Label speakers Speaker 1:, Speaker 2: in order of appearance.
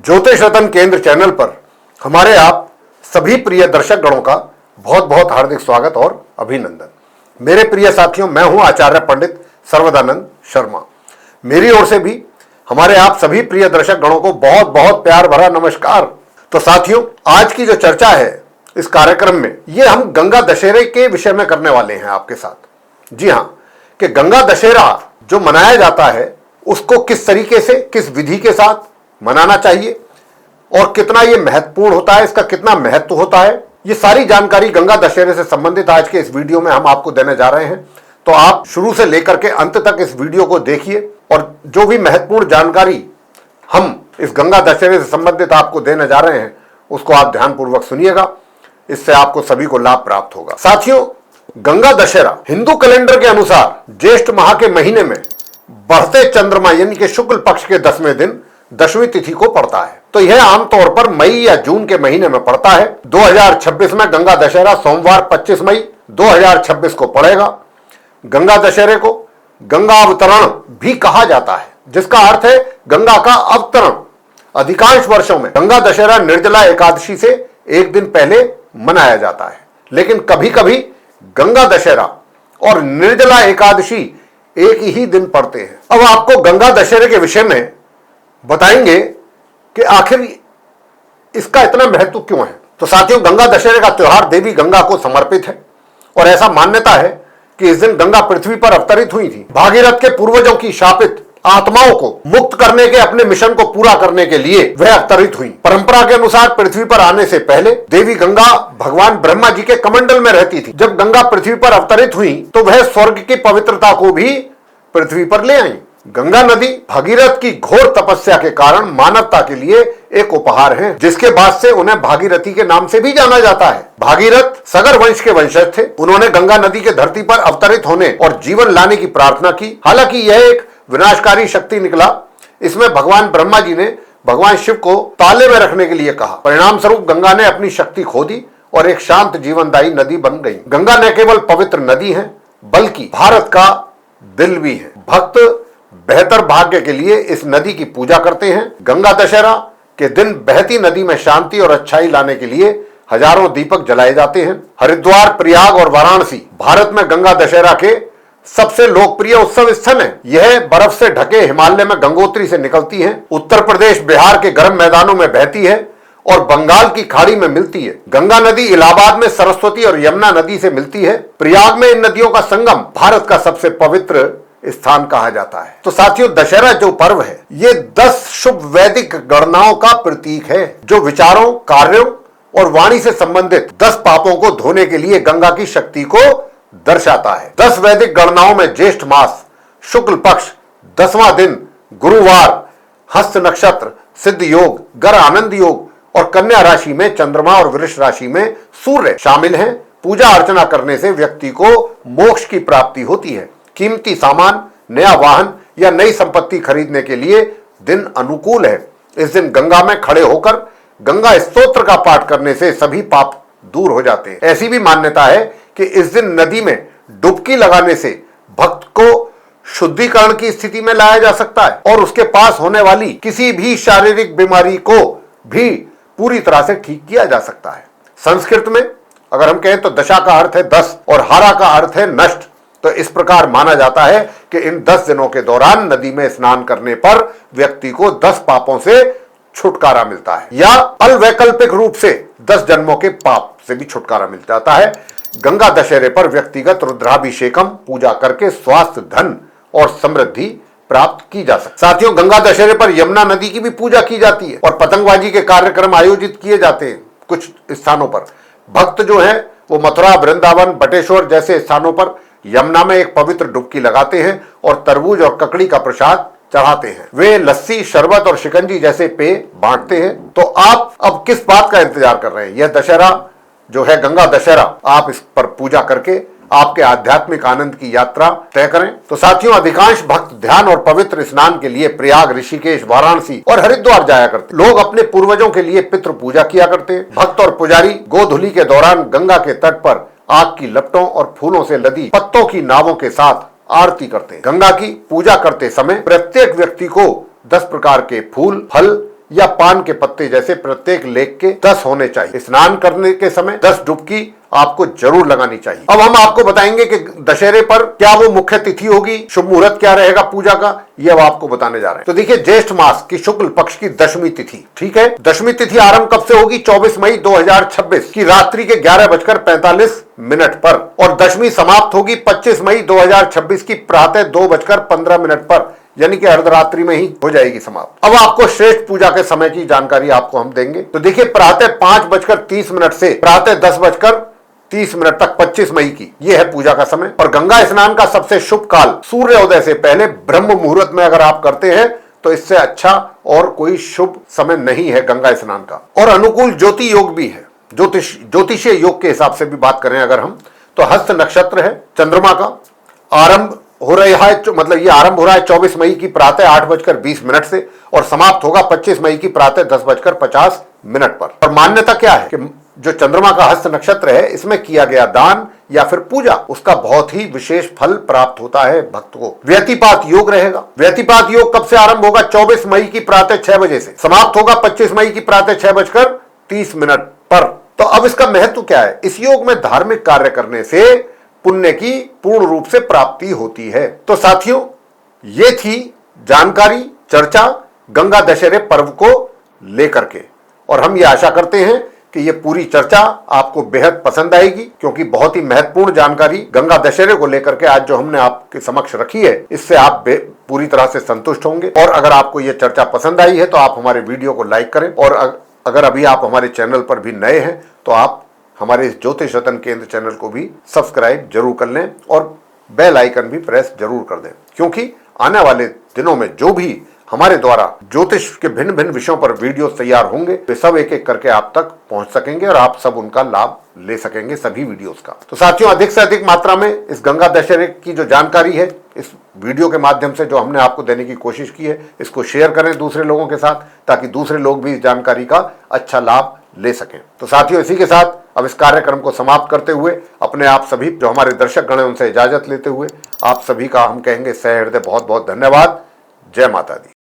Speaker 1: ज्योतिष रतन केंद्र चैनल पर हमारे आप सभी प्रिय दर्शक गणों का बहुत बहुत हार्दिक स्वागत और अभिनंदन। मेरे प्रिय साथियों, मैं हूं आचार्य पंडित सर्वदानंद शर्मा। मेरी ओर से भी हमारे आप सभी प्रिय दर्शक गणों को बहुत बहुत प्यार भरा नमस्कार। तो साथियों, आज की जो चर्चा है इस कार्यक्रम में ये हम गंगा दशहरे के विषय में करने वाले हैं आपके साथ। जी हां, कि गंगा दशहरा जो मनाया जाता है उसको किस तरीके से, किस विधि के साथ मनाना चाहिए और कितना ये महत्वपूर्ण होता है, इसका कितना महत्व होता है, ये सारी जानकारी गंगा दशहरे से संबंधित आज के इस वीडियो में हम आपको देने जा रहे हैं। तो आप शुरू से लेकर के अंत तक इस वीडियो को देखिए और जो भी महत्वपूर्ण जानकारी हम इस गंगा दशहरे से संबंधित आपको देने जा रहे हैं उसको आप ध्यानपूर्वक सुनिएगा। इससे आपको सभी को लाभ प्राप्त होगा। साथियों, गंगा दशहरा हिंदू कैलेंडर के अनुसार ज्येष्ठ माह के महीने में बढ़ते चंद्रमा यानी कि शुक्ल पक्ष के 10वें दिन दशमी तिथि को पड़ता है। तो यह आमतौर पर मई या जून के महीने में पड़ता है। 2026 में गंगा दशहरा सोमवार 25 मई 2026 को पड़ेगा। गंगा दशहरे को गंगा अवतरण भी कहा जाता है, जिसका अर्थ है गंगा का अवतरण। अधिकांश वर्षों में गंगा दशहरा निर्जला एकादशी से एक दिन पहले मनाया जाता है, लेकिन कभी कभी गंगा दशहरा और निर्जला एकादशी एक ही दिन पड़ते हैं। अब आपको गंगा दशहरे के विषय में बताएंगे कि आखिर इसका इतना महत्व क्यों है। तो साथियों, गंगा दशहरे का त्योहार देवी गंगा को समर्पित है और ऐसा मान्यता है कि इस दिन गंगा पृथ्वी पर अवतरित हुई थी। भागीरथ के पूर्वजों की शापित आत्माओं को मुक्त करने के अपने मिशन को पूरा करने के लिए वह अवतरित हुई। परंपरा के अनुसार पृथ्वी पर आने से पहले देवी गंगा भगवान ब्रह्मा जी के कमंडल में रहती थी। जब गंगा पृथ्वी पर अवतरित हुई तो वह स्वर्ग की पवित्रता को भी पृथ्वी पर ले आई। गंगा नदी भागीरथ की घोर तपस्या के कारण मानवता के लिए एक उपहार है, जिसके बाद से उन्हें भागीरथी के नाम से भी जाना जाता है। भागीरथ सगर वंश के वंशज थे। उन्होंने गंगा नदी के धरती पर अवतरित होने और जीवन लाने की प्रार्थना की। हालांकि यह एक विनाशकारी शक्ति निकला। इसमें भगवान ब्रह्मा जी ने भगवान शिव को ताले में रखने के लिए कहा। परिणाम स्वरूप गंगा ने अपनी शक्ति खो दी और एक शांत जीवनदायी नदी बन गई। गंगा न केवल पवित्र नदी है बल्कि भारत का दिल भी है। भक्त बेहतर भाग्य के लिए इस नदी की पूजा करते हैं। गंगा दशहरा के दिन बहती नदी में शांति और अच्छाई लाने के लिए हजारों दीपक जलाए जाते हैं। हरिद्वार, प्रयाग और वाराणसी भारत में गंगा दशहरा के सबसे लोकप्रिय उत्सव स्थल है। यह बर्फ से ढके हिमालय में गंगोत्री से निकलती है। उत्तर प्रदेश, बिहार के गर्म मैदानों में बहती है और बंगाल की खाड़ी में मिलती है। गंगा नदी इलाहाबाद में सरस्वती और यमुना नदी से मिलती है। प्रयाग में इन नदियों का संगम भारत का सबसे पवित्र स्थान कहा जाता है। तो साथियों, दशहरा जो पर्व है ये 10 शुभ वैदिक गणनाओं का प्रतीक है, जो विचारों, कार्यों और वाणी से संबंधित 10 पापों को धोने के लिए गंगा की शक्ति को दर्शाता है। 10 वैदिक गणनाओं में ज्येष्ठ मास शुक्ल पक्ष 10वां दिन गुरुवार, हस्त नक्षत्र, सिद्ध योग, गर आनंद योग और कन्या राशि में चंद्रमा और वृष राशि में सूर्य शामिल हैं। पूजा अर्चना करने से व्यक्ति को मोक्ष की प्राप्ति होती है। कीमती सामान, नया वाहन या नई संपत्ति खरीदने के लिए दिन अनुकूल है। इस दिन गंगा में खड़े होकर गंगा स्तोत्र का पाठ करने से सभी पाप दूर हो जाते हैं। ऐसी भी मान्यता है कि इस दिन नदी में डुबकी लगाने से भक्त को शुद्धिकरण की स्थिति में लाया जा सकता है और उसके पास होने वाली किसी भी शारीरिक बीमारी को भी पूरी तरह से ठीक किया जा सकता है। संस्कृत में अगर हम कहें तो दशा का अर्थ है 10 और हारा का अर्थ है नष्ट। तो इस प्रकार माना जाता है कि इन 10 दिनों के दौरान नदी में स्नान करने पर व्यक्ति को 10 पापों से छुटकारा मिलता है या अवैकल्पिक रूप से 10 जन्मों के पाप से भी छुटकारा मिल जाता है। गंगा दशहरे पर व्यक्तिगत रुद्राभिषेकम पूजा करके स्वास्थ्य, धन और समृद्धि प्राप्त की जा सकती है। साथियों, गंगा दशहरे पर यमुना नदी की भी पूजा की जाती है और पतंगबाजी के कार्यक्रम आयोजित किए जाते हैं। कुछ स्थानों पर भक्त जो है वो मथुरा, वृंदावन, बटेश्वर जैसे स्थानों पर यमुना में एक पवित्र डुबकी लगाते हैं और तरबूज और ककड़ी का प्रसाद चढ़ाते हैं। वे लस्सी, शरबत और शिकंजी जैसे पेय बांटते हैं। तो आप अब किस बात का इंतजार कर रहे हैं? यह दशहरा जो है गंगा दशहरा, आप इस पर पूजा करके आपके आध्यात्मिक आनंद की यात्रा तय करें। तो साथियों, अधिकांश भक्त ध्यान और पवित्र स्नान के लिए प्रयाग, ऋषिकेश, वाराणसी और हरिद्वार जाया करते। लोग अपने पूर्वजों के लिए पितृ पूजा किया करते हैं। भक्त और पुजारी गोधूली के दौरान गंगा के तट पर आग की लपटों और फूलों से लदी पत्तों की नावों के साथ आरती करते हैं। गंगा की पूजा करते समय प्रत्येक व्यक्ति को 10 प्रकार के फूल, फल या पान के पत्ते जैसे प्रत्येक लेख के 10 होने चाहिए। स्नान करने के समय 10 डुबकी आपको जरूर लगानी चाहिए। अब हम आपको बताएंगे कि दशहरे पर क्या वो मुख्य तिथि होगी, शुभ मुहूर्त क्या रहेगा पूजा का, ये अब आपको बताने जा रहे हैं। तो देखिए, ज्येष्ठ मास की शुक्ल पक्ष की दशमी तिथि, ठीक है, दशमी तिथि आरंभ कब से होगी? 24 मई 2026 की रात्रि के 11:45 पर, और दशमी समाप्त होगी 25 मई 2026 की प्रातः 2:15 पर, यानी कि अर्धरात्रि में ही हो जाएगी समाप्त। अब आपको श्रेष्ठ पूजा के समय की जानकारी आपको हम देंगे। तो देखिए, प्रातः 5:30 से प्रातः 10:30 तक 25 मई की यह है पूजा का समय। और गंगा स्नान का सबसे शुभ काल सूर्योदय से पहले ब्रह्म मुहूर्त में अगर आप करते हैं तो इससे अच्छा और कोई शुभ समय नहीं है गंगा स्नान का। और अनुकूल ज्योति योग भी है। ज्योतिषीय योग के हिसाब से भी बात करें अगर हम, तो हस्त नक्षत्र है, चंद्रमा का आरंभ हो रहा है, मतलब ये आरंभ हो रहा है 24 मई की प्रातः 8:20 से और समाप्त होगा 25 मई की प्रातः 10:50 पर। और मान्यता क्या है कि जो चंद्रमा का हस्त नक्षत्र है, इसमें किया गया दान या फिर पूजा, उसका बहुत ही विशेष फल प्राप्त होता है भक्त को। व्यतिपात योग रहेगा। व्यतिपात योग कब से आरंभ होगा? 24 मई की प्रातः 6 बजे से, समाप्त होगा 25 मई की प्रातः 6:30 पर। तो अब इसका महत्व क्या है? इस योग में धार्मिक कार्य करने से पुण्य की पूर्ण रूप से प्राप्ति होती है। तो साथियों, ये थी जानकारी, चर्चा गंगा दशहरे पर्व को लेकर के, और हम ये आशा करते हैं कि ये पूरी चर्चा आपको बेहद पसंद आएगी, क्योंकि बहुत ही महत्वपूर्ण जानकारी गंगा दशहरे को लेकर के आज जो हमने आपके समक्ष रखी है, इससे आप पूरी तरह से संतुष्ट होंगे। और अगर आपको ये चर्चा पसंद आई है तो आप हमारे वीडियो को लाइक करें, और अगर अभी आप हमारे चैनल पर भी नए हैं तो आप हमारे इस ज्योतिष रतन केंद्र चैनल को भी सब्सक्राइब जरूर कर लें और बेल आइकन भी प्रेस जरूर कर दें, क्योंकि आने वाले दिनों में जो भी हमारे द्वारा ज्योतिष के भिन्न भिन्न विषयों पर वीडियो तैयार होंगे, वे सब एक एक करके आप तक पहुंच सकेंगे और आप सब उनका लाभ ले सकेंगे, सभी वीडियोस का। तो साथियों, अधिक से अधिक मात्रा में इस गंगा दशहरे की जो जानकारी है, इस वीडियो के माध्यम से जो हमने आपको देने की कोशिश की है, इसको शेयर करें दूसरे लोगों के साथ, ताकि दूसरे लोग भी इस जानकारी का अच्छा लाभ ले सकें। तो साथियों, इसी के साथ अब इस कार्यक्रम को समाप्त करते हुए अपने आप सभी जो हमारे दर्शक गण हैं उनसे इजाजत लेते हुए आप सभी का हम कहेंगे सहृदय बहुत बहुत धन्यवाद। जय माता दी।